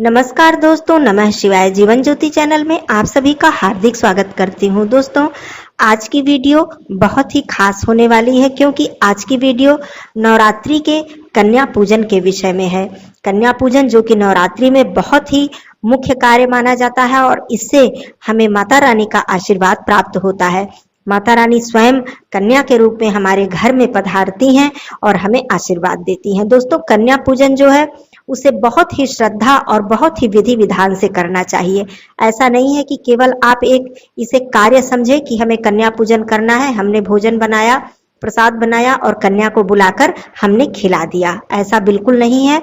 नमस्कार दोस्तों, नमः शिवाय। जीवन ज्योति चैनल में आप सभी का हार्दिक स्वागत करती हूँ। दोस्तों, आज की वीडियो बहुत ही खास होने वाली है क्योंकि आज की वीडियो नवरात्रि के कन्या पूजन के विषय में है। कन्या पूजन जो कि नवरात्रि में बहुत ही मुख्य कार्य माना जाता है और इससे हमें माता रानी का आशीर्वाद प्राप्त होता है। माता रानी स्वयं कन्या के रूप में हमारे घर में पधारती हैं और हमें आशीर्वाद देती हैं। दोस्तों, कन्या पूजन जो है उसे बहुत ही श्रद्धा और बहुत ही विधि विधान से करना चाहिए। ऐसा नहीं है कि केवल आप इसे कार्य समझे कि हमें कन्या पूजन करना है, हमने भोजन बनाया, प्रसाद बनाया और कन्या को बुलाकर हमने खिला दिया। ऐसा बिल्कुल नहीं है।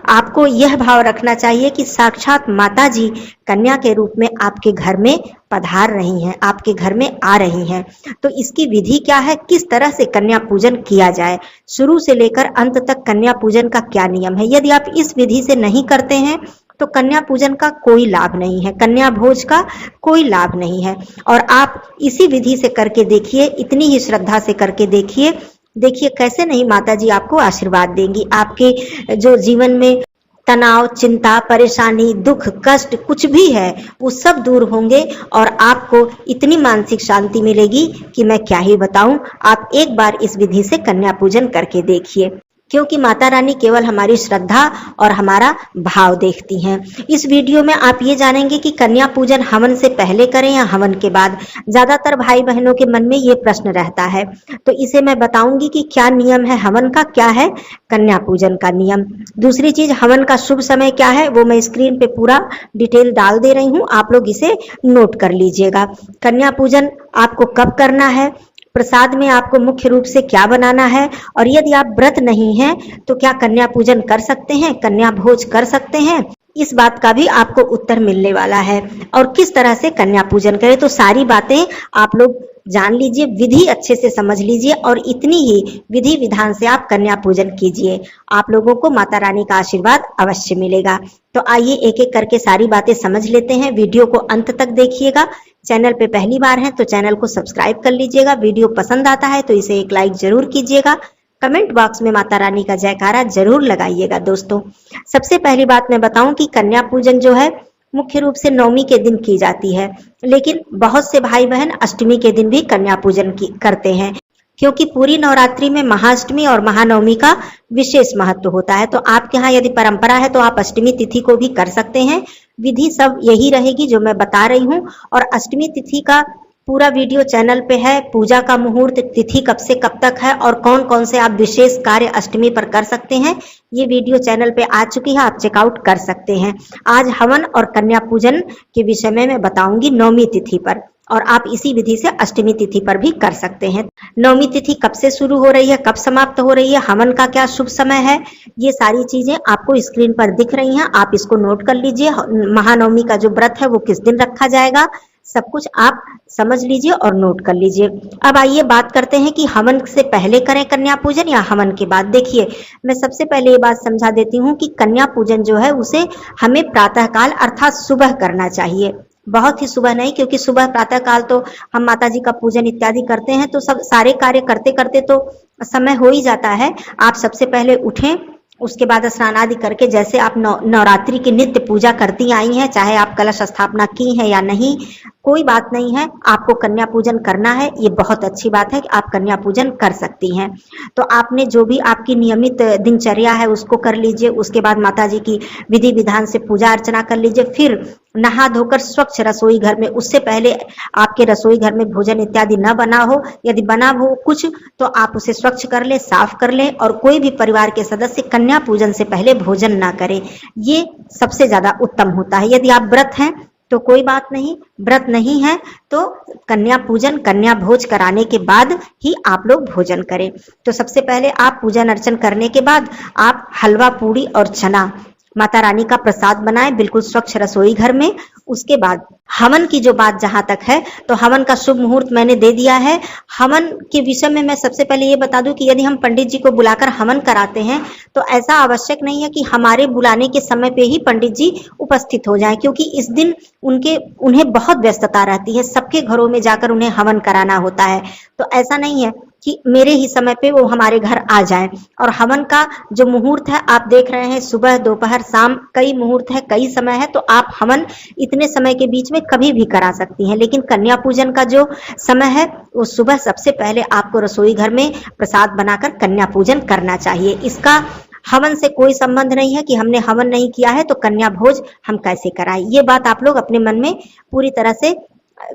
आपको यह भाव रखना चाहिए कि साक्षात माता जी कन्या के रूप में आपके घर में पधार रही हैं, आपके घर में आ रही हैं। तो इसकी विधि क्या है, किस तरह से कन्या पूजन किया जाए, शुरू से लेकर अंत तक कन्या पूजन का क्या नियम है। यदि आप इस विधि से नहीं करते हैं तो कन्या पूजन का कोई लाभ नहीं है, कन्या भोज का कोई लाभ नहीं है। और आप इसी विधि से करके देखिए, इतनी ही श्रद्धा से करके देखिए, देखिए कैसे नहीं माता जी आपको आशीर्वाद देंगी। आपके जो जीवन में तनाव, चिंता, परेशानी, दुख, कष्ट कुछ भी है वो सब दूर होंगे और आपको इतनी मानसिक शांति मिलेगी कि मैं क्या ही बताऊं। आप एक बार इस विधि से कन्या पूजन करके देखिए, क्योंकि माता रानी केवल हमारी श्रद्धा और हमारा भाव देखती हैं। इस वीडियो में आप ये जानेंगे कि कन्या पूजन हवन से पहले करें या हवन के बाद। ज्यादातर भाई बहनों के मन में ये प्रश्न रहता है, तो इसे मैं बताऊंगी कि क्या नियम है हवन का, क्या है कन्या पूजन का नियम। दूसरी चीज, हवन का शुभ समय क्या है वो मैं स्क्रीन पे पूरा डिटेल डाल दे रही हूँ, आप लोग इसे नोट कर लीजिएगा। कन्या पूजन आपको कब करना है, प्रसाद में आपको मुख्य रूप से क्या बनाना है, और यदि आप व्रत नहीं हैं तो क्या कन्या पूजन कर सकते हैं, कन्या भोज कर सकते हैं, इस बात का भी आपको उत्तर मिलने वाला है। और किस तरह से कन्या पूजन करें, तो सारी बातें आप लोग जान लीजिए, विधि अच्छे से समझ लीजिए और इतनी ही विधि विधान से आप कन्या पूजन कीजिए। आप लोगों को माता रानी का आशीर्वाद अवश्य मिलेगा। तो आइए एक एक करके सारी बातें समझ लेते हैं। वीडियो को अंत तक देखिएगा। चैनल पे पहली बार हैं तो चैनल को सब्सक्राइब कर लीजिएगा। वीडियो पसंद आता है तो इसे एक लाइक जरूर कीजिएगा। कमेंट बॉक्स में माता रानी का जयकारा जरूर लगाइएगा। दोस्तों, सबसे पहली बात मैं बताऊं कि कन्या पूजन जो है मुख्य रूप से नवमी के दिन की जाती है, लेकिन बहुत से भाई बहन अष्टमी के दिन भी कन्या पूजन करते हैं, क्योंकि पूरी नवरात्रि में महाअष्टमी और महानवमी का विशेष महत्व होता है। तो आपके यहाँ यदि परंपरा है तो आप अष्टमी तिथि को भी कर सकते हैं। विधि सब यही रहेगी जो मैं बता रही हूँ। और अष्टमी तिथि का पूरा वीडियो चैनल पे है। पूजा का मुहूर्त, तिथि कब से कब तक है और कौन कौन से आप विशेष कार्य अष्टमी पर कर सकते हैं, ये वीडियो चैनल पे आ चुकी है, आप चेकआउट कर सकते हैं। आज हवन और कन्या पूजन के विषय में मैं बताऊंगी नवमी तिथि पर, और आप इसी विधि से अष्टमी तिथि पर भी कर सकते हैं। नवमी तिथि कब से शुरू हो रही है, कब समाप्त हो रही है, हवन का क्या शुभ समय है, ये सारी चीजें आपको स्क्रीन पर दिख रही हैं। आप इसको नोट कर लीजिए। महानवमी का जो व्रत है वो किस दिन रखा जाएगा, सब कुछ आप समझ लीजिए और नोट कर लीजिए। अब आइए बात करते हैं कि हवन से पहले करें कन्या पूजन या हवन के बाद। देखिए, मैं सबसे पहले ये बात समझा देती हूँ कि कन्या पूजन जो है उसे हमें प्रातःकाल अर्थात सुबह करना चाहिए। बहुत ही सुबह नहीं, क्योंकि सुबह प्रातः काल तो हम माता जी का पूजन इत्यादि करते हैं, तो सब सारे कार्य करते करते तो समय हो ही जाता है। आप सबसे पहले उठें, उसके बाद स्नान आदि करके, जैसे आप नवरात्रि की नित्य पूजा करती आई हैं, चाहे आप कलश स्थापना की है या नहीं, कोई बात नहीं है, आपको कन्या पूजन करना है, ये बहुत अच्छी बात है कि आप कन्या पूजन कर सकती हैं। तो आपने जो भी आपकी नियमित दिनचर्या है उसको कर लीजिए। उसके बाद माता जी की विधि विधान से पूजा अर्चना कर लीजिए। फिर नहा धोकर स्वच्छ रसोई घर में, उससे पहले आपके रसोई घर में भोजन इत्यादि न बना हो, यदि बना हो कुछ तो आप उसे स्वच्छ कर ले, साफ कर ले। और कोई भी परिवार के सदस्य कन्या पूजन से पहले भोजन ना करें, ये सबसे ज्यादा उत्तम होता है। यदि आप व्रत हैं तो कोई बात नहीं, व्रत नहीं है तो कन्या पूजन, कन्या भोज कराने के बाद ही आप लोग भोजन करें। तो सबसे पहले आप पूजन अर्चन करने के बाद आप हलवा, पूड़ी और चना माता रानी का प्रसाद बनाएं, बिल्कुल स्वच्छ रसोई घर में। उसके बाद हवन की जो बात जहां तक है, तो हवन का शुभ मुहूर्त मैंने दे दिया है। हवन के विषय में मैं सबसे पहले ये बता दूं कि यदि हम पंडित जी को बुलाकर हवन कराते हैं तो ऐसा आवश्यक नहीं है कि हमारे बुलाने के समय पे ही पंडित जी उपस्थित हो जाएं, क्योंकि इस दिन उन्हें बहुत व्यस्तता रहती है, सबके घरों में जाकर उन्हें हवन कराना होता है। तो ऐसा नहीं है, कि मेरे ही समय पे वो हमारे घर आ जाएं। और हवन का जो मुहूर्त है आप देख रहे हैं, सुबह दोपहर शाम कई मुहूर्त है, कई समय है, तो आप हवन इतने समय के बीच में कभी भी करा सकती हैं। लेकिन कन्या पूजन का जो समय है वो सुबह सबसे पहले आपको रसोई घर में प्रसाद बनाकर कन्या पूजन करना चाहिए। इसका हवन से कोई संबंध नहीं है कि हमने हवन नहीं किया है तो कन्या भोज हम कैसे कराएं। ये बात आप लोग अपने मन में पूरी तरह से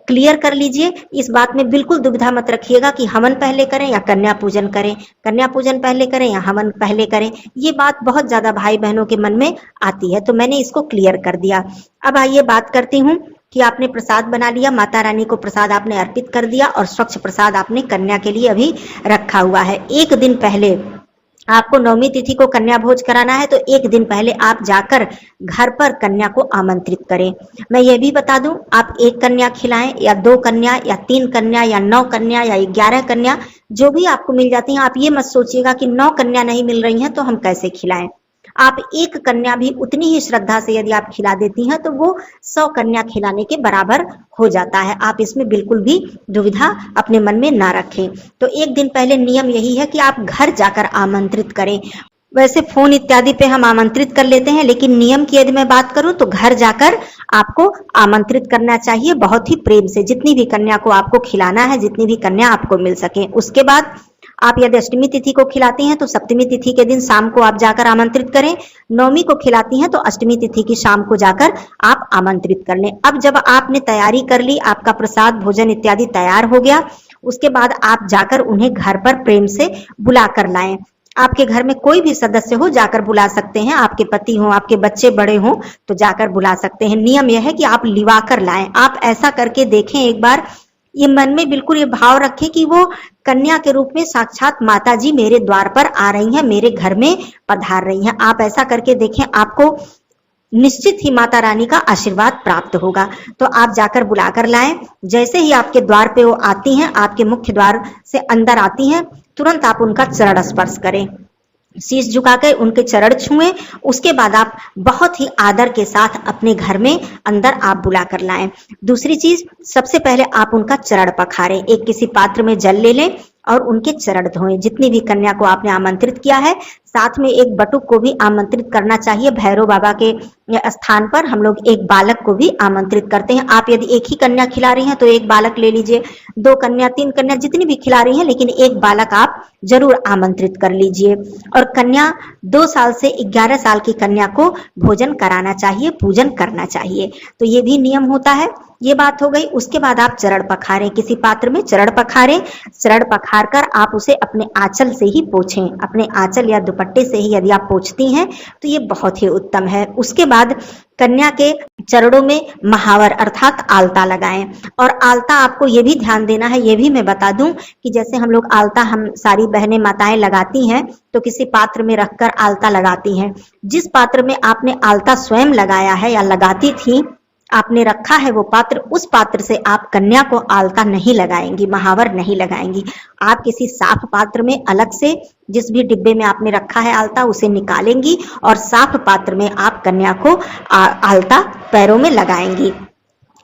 क्लियर कर लीजिए। इस बात में बिल्कुल दुविधा मत रखिएगा कि हवन पहले करें या कन्या पूजन करें, कन्या पूजन पहले करें या हवन पहले करें। ये बात बहुत ज्यादा भाई बहनों के मन में आती है, तो मैंने इसको क्लियर कर दिया। अब आइए बात करती हूँ कि आपने प्रसाद बना लिया, माता रानी को प्रसाद आपने अर्पित कर दिया और स्वच्छ प्रसाद आपने कन्या के लिए अभी रखा हुआ है। एक दिन पहले आपको नवमी तिथि को कन्या भोज कराना है, तो एक दिन पहले आप जाकर घर पर कन्या को आमंत्रित करें। मैं ये भी बता दूं, आप एक कन्या खिलाएं या 2 कन्या या 3 कन्या या 9 कन्या या 11 कन्या, जो भी आपको मिल जाती हैं। आप ये मत सोचिएगा कि 9 कन्या नहीं मिल रही हैं तो हम कैसे खिलाएं। आप एक कन्या भी उतनी ही श्रद्धा से यदि आप खिला देती हैं तो वो 100 कन्या खिलाने के बराबर हो जाता है। आप इसमें बिल्कुल भी दुविधा अपने मन में ना रखें। तो एक दिन पहले नियम यही है कि आप घर जाकर आमंत्रित करें। वैसे फोन इत्यादि पे हम आमंत्रित कर लेते हैं, लेकिन नियम की यदि मैं बात करूं तो घर जाकर आपको आमंत्रित करना चाहिए, बहुत ही प्रेम से। जितनी भी कन्या को आपको खिलाना है, जितनी भी कन्या आपको मिल सके। उसके बाद आप यदि अष्टमी तिथि को खिलाती हैं तो सप्तमी तिथि के दिन शाम को आप जाकर आमंत्रित करें। नवमी को खिलाती हैं तो अष्टमी तिथि की शाम को जाकर आप आमंत्रित कर लें। अब जब आपने तैयारी कर ली, आपका प्रसाद भोजन इत्यादि तैयार हो गया, उसके बाद आप जाकर उन्हें घर पर प्रेम से बुला कर लाएं। आपके घर में कोई भी सदस्य हो जाकर बुला सकते हैं, आपके पति हो, आपके बच्चे बड़े हो तो जाकर बुला सकते हैं। नियम यह है कि आप लिवा कर लाएं। आप ऐसा करके देखें एक बार, ये मन में बिल्कुल ये भाव रखें कि वो कन्या के रूप में साक्षात माता जी मेरे द्वार पर आ रही हैं, मेरे घर में पधार रही हैं। आप ऐसा करके देखें, आपको निश्चित ही माता रानी का आशीर्वाद प्राप्त होगा। तो आप जाकर बुलाकर लाएं। जैसे ही आपके द्वार पे वो आती हैं, आपके मुख्य द्वार से अंदर आती हैं, तुरंत आप उनका चरण स्पर्श करें, शीश झुकाकर उनके चरण छुएं। उसके बाद आप बहुत ही आदर के साथ अपने घर में अंदर आप बुला कर लाएं। दूसरी चीज, सबसे पहले आप उनका चरण पखारें। एक किसी पात्र में जल ले लें और उनके चरण धोएं। जितनी भी कन्या को आपने आमंत्रित किया है, साथ में एक बटुक को भी आमंत्रित करना चाहिए। भैरव बाबा के स्थान पर हम लोग एक बालक को भी आमंत्रित करते हैं। आप यदि एक ही कन्या खिला रही हैं तो एक बालक ले लीजिए, 2 कन्या 3 कन्या जितनी भी खिला रही हैं, लेकिन एक बालक आप जरूर आमंत्रित कर लीजिए। और कन्या 2 साल से 11 साल की कन्या को भोजन कराना चाहिए, पूजन करना चाहिए। तो ये भी नियम होता है। ये बात हो गई। उसके बाद आप चरण पखारें, किसी पात्र में चरण पखारें। चरण पखार कर आप उसे अपने आंचल से ही पोंछें। अपने आंचल या दुपट्टे से ही यदि आप पोंछती हैं तो ये बहुत ही उत्तम है। उसके बाद कन्या के चरणों में महावर अर्थात आलता लगाएं। और आलता आपको ये भी ध्यान देना है, ये भी मैं बता दूं कि जैसे हम लोग आलता, हम सारी बहनें माताएं लगाती हैं तो किसी पात्र में रखकर आलता लगाती हैं। जिस पात्र में आपने आलता स्वयं लगाया है या लगाती थी, आपने रखा है वो पात्र, उस पात्र से आप कन्या को आलता नहीं लगाएंगी, महावर नहीं लगाएंगी। आप किसी साफ पात्र में अलग से, जिस भी डिब्बे में आपने रखा है आलता, उसे निकालेंगी और साफ पात्र में आप कन्या को आलता पैरों में लगाएंगी।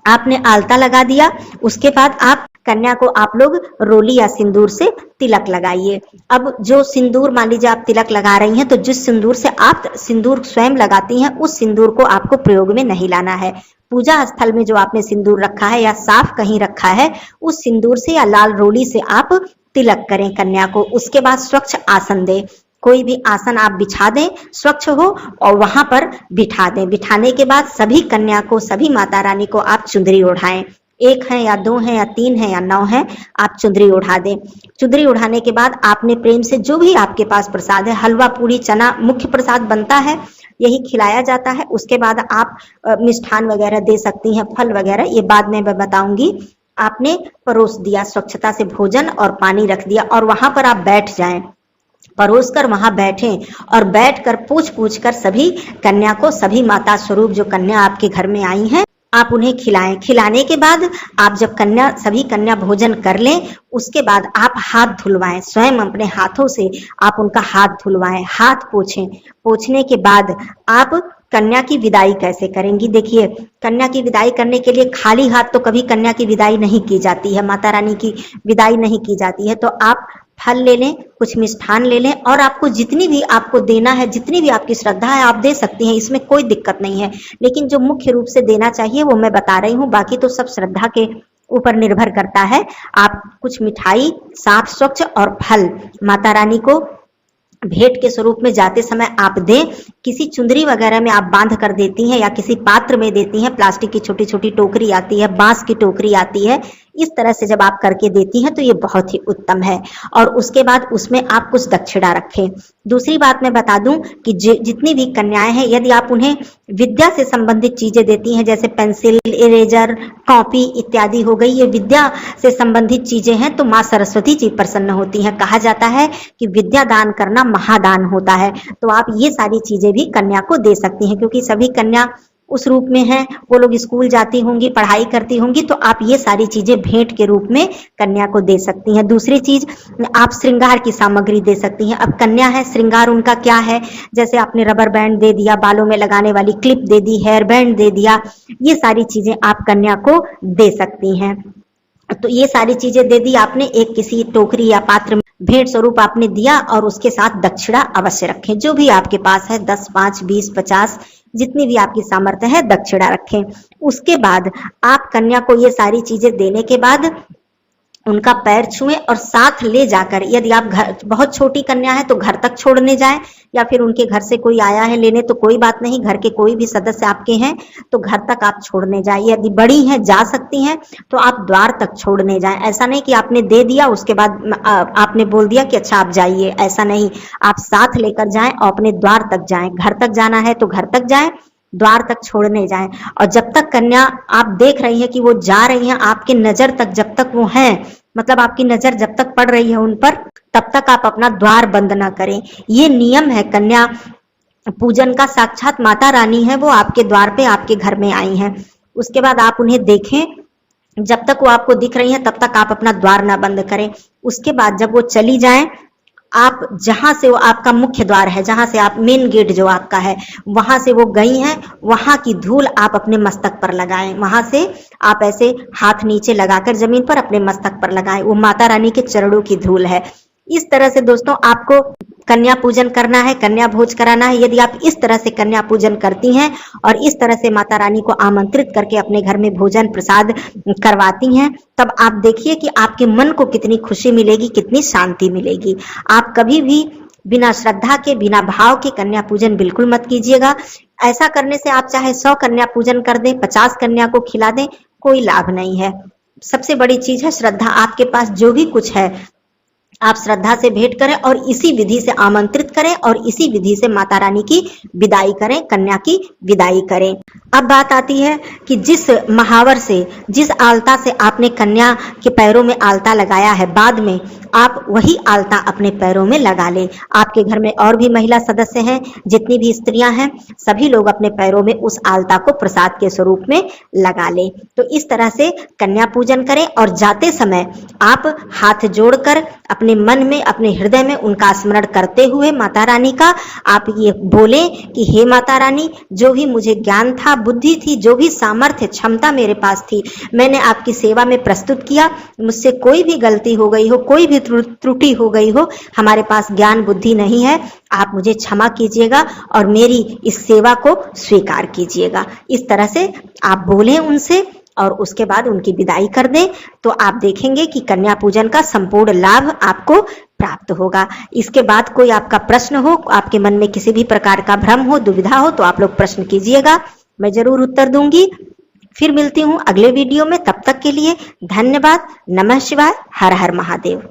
आपने आलता लगा दिया, उसके बाद आप कन्या को आप लोग रोली या सिंदूर से तिलक लगाइए। अब जो सिंदूर, मान लीजिए आप तिलक लगा रही हैं, तो जिस सिंदूर से आप सिंदूर स्वयं लगाती हैं, उस सिंदूर को आपको प्रयोग में नहीं लाना है। पूजा स्थल में जो आपने सिंदूर रखा है या साफ कहीं रखा है, उस सिंदूर से या लाल रोली से आप तिलक करें कन्या को। उसके बाद स्वच्छ आसन दें। कोई भी आसन आप बिछा दें, स्वच्छ हो, और वहां पर बिठा दें। बिठाने के बाद सभी कन्या को, सभी माता रानी को आप चुंदरी ओढ़ाएं। 1 है या 2 है या 3 है या 9 है, आप चुंदरी ओढ़ा दें। चुंदरी ओढ़ाने के बाद आपने प्रेम से जो भी आपके पास प्रसाद है, हलवा पूरी चना मुख्य प्रसाद बनता है, यही खिलाया जाता है। उसके बाद आप मिष्ठान वगैरह दे सकती हैं, फल वगैरह, ये बाद में मैं बताऊंगी। आपने परोस दिया, स्वच्छता से भोजन और पानी रख दिया और वहां पर आप बैठ जाएं। परोस कर वहां बैठें और बैठकर पूछ कर सभी कन्या को, सभी माता स्वरूप जो कन्या आपके घर में आई हैं, आप उन्हें खिलाएं। खिलाने के बाद आप जब सभी कन्या भोजन कर लें, उसके बाद आप हाथ धुलवाएं। स्वयं अपने हाथों से आप उनका हाथ धुलवाएं, हाथ पोंछें। पोंछने के बाद आप कन्या की विदाई कैसे करेंगी? देखिए, कन्या की विदाई करने के लिए खाली हाथ तो कभी कन्या की विदाई नहीं की जाती है, माता रानी की विदाई नहीं की जाती है। तो आप फल ले लें, कुछ मिष्ठान ले लें और आपको जितनी भी आपको देना है, जितनी भी आपकी श्रद्धा है आप दे सकती हैं, इसमें कोई दिक्कत नहीं है। लेकिन जो मुख्य रूप से देना चाहिए वो मैं बता रही हूँ, बाकी तो सब श्रद्धा के ऊपर निर्भर करता है। आप कुछ मिठाई, साफ स्वच्छ और फल माता रानी को भेंट के स्वरूप में जाते समय आप दें। किसी चुंदरी वगैरह में आप बांध कर देती हैं या किसी पात्र में देती हैं, प्लास्टिक की छोटी छोटी टोकरी आती है, बांस की टोकरी आती है, इस तरह से जब आप करके देती हैं तो ये बहुत ही उत्तम है। और उसके बाद उसमें आप कुछ दक्षिणा रखें। दूसरी बात मैं बता दूं कि जितनी भी कन्याएं हैं, यदि आप उन्हें विद्या से संबंधित चीजें देती हैं, जैसे पेंसिल, इरेजर, कॉपी इत्यादि हो गई, ये विद्या से संबंधित चीजें हैं, तो माँ सरस्वती जी प्रसन्न होती हैं। कहा जाता है कि विद्या दान करना महादान होता है। तो आप ये सारी चीजें भी कन्या को दे सकती हैं, क्योंकि सभी कन्या उस रूप में हैं, वो लोग स्कूल जाती होंगी, पढ़ाई करती होंगी, तो आप ये सारी चीजें भेंट के रूप में कन्या को दे सकती हैं। दूसरी चीज, आप श्रृंगार की सामग्री दे सकती हैं। अब कन्या है, श्रृंगार उनका क्या है, जैसे आपने रबर बैंड दे दिया, बालों में लगाने वाली क्लिप दे दी, हेयर बैंड दे दिया, ये सारी चीजें आप कन्या को दे सकती हैं। तो ये सारी चीजें दे दी आपने, एक किसी टोकरी या पात्र में भेंट स्वरूप आपने दिया, और उसके साथ दक्षिणा अवश्य रखें। जो भी आपके पास है, 10, 5, 20, 50, जितनी भी आपकी सामर्थ्य है, दक्षिणा रखें। उसके बाद आप कन्या को ये सारी चीजें देने के बाद उनका पैर छुएं और साथ ले जाकर, यदि आप घर, बहुत छोटी कन्या है तो घर तक छोड़ने जाएं, या फिर उनके घर से कोई आया है लेने तो कोई बात नहीं, घर के कोई भी सदस्य आपके हैं तो घर तक आप छोड़ने जाएं। यदि बड़ी हैं, जा सकती हैं, तो आप द्वार तक छोड़ने जाएं। ऐसा नहीं कि आपने दे दिया उसके बाद आपने बोल दिया कि अच्छा आप जाइए, ऐसा नहीं। आप साथ लेकर जाएं और अपने द्वार तक जाएं। घर तक जाना है तो घर तक जाएं, द्वार तक छोड़ने जाएं। और जब तक कन्या आप देख रही हैं कि वो जा रही हैं, आपके नजर तक जब तक वो हैं, मतलब आपकी नजर जब तक पड़ रही है उन पर, तब तक आप अपना द्वार बंद ना करें। ये नियम है कन्या पूजन का। साक्षात माता रानी है, वो आपके द्वार पे आपके घर में आई हैं। उसके बाद आप उन्हें देखें, जब तक वो आपको दिख रही हैं तब तक आप अपना द्वार ना बंद करें। उसके बाद जब वो चली जाएं, आप जहां से वो आपका मुख्य द्वार है, जहां से आप मेन गेट जो आपका है, वहां से वो गई हैं, वहां की धूल आप अपने मस्तक पर लगाएं। वहां से आप ऐसे हाथ नीचे लगाकर जमीन पर अपने मस्तक पर लगाएं। वो माता रानी के चरणों की धूल है। इस तरह से दोस्तों आपको कन्या पूजन करना है, कन्या भोज कराना है। यदि आप इस तरह से कन्या पूजन करती हैं और इस तरह से माता रानी को आमंत्रित करके अपने घर में भोजन प्रसाद करवाती हैं, तब आप देखिए कि आपके मन को कितनी खुशी मिलेगी, कितनी शांति मिलेगी। आप कभी भी बिना श्रद्धा के, बिना भाव के कन्या पूजन बिल्कुल मत कीजिएगा। ऐसा करने से आप चाहे 100 कन्या पूजन कर दें, 50 कन्या को खिला दें, कोई लाभ नहीं है। सबसे बड़ी चीज है श्रद्धा। आपके पास जो भी कुछ है आप श्रद्धा से भेंट करें और इसी विधि से आमंत्रित करें और इसी विधि से माता रानी की विदाई करें, कन्या की विदाई करें। अब बात आती है कि जिस महावर से, जिस आलता से आपने कन्या के पैरों में आलता लगाया है, बाद में आप वही आलता अपने पैरों में लगा लें। आपके घर में और भी महिला सदस्य हैं, जितनी भी स्त्रियां हैं, सभी लोग अपने पैरों में उस आलता को प्रसाद के स्वरूप में लगा लें। तो इस तरह से कन्या पूजन करें और जाते समय आप हाथ जोड़कर अपने मन में, अपने हृदय में उनका स्मरण करते हुए माता रानी का आप ये बोलें कि हे माता रानी, जो भी मुझे ज्ञान था, बुद्धि थी, जो भी सामर्थ्य, क्षमता मेरे पास थी, मैंने आपकी सेवा में प्रस्तुत किया। मुझसे कोई भी गलती हो गई हो, कोई भी त्रुटि हो गई हो, हमारे पास ज्ञान बुद्धि नहीं है, आप मुझे क्षमा कीजिएगा और मेरी इस सेवा को स्वीकार कीजिएगा। इस तरह से आप बोलें उनसे और उसके बाद उनकी विदाई कर दें, तो आप देखेंगे कि कन्या पूजन का संपूर्ण लाभ आपको प्राप्त होगा। इसके बाद कोई आपका प्रश्न हो, आपके मन में किसी भी प्रकार का भ्रम हो, दुविधा हो, तो आप लोग प्रश्न कीजिएगा, मैं जरूर उत्तर दूंगी। फिर मिलती हूँ अगले वीडियो में, तब तक के लिए धन्यवाद। नमः शिवाय। हर हर महादेव।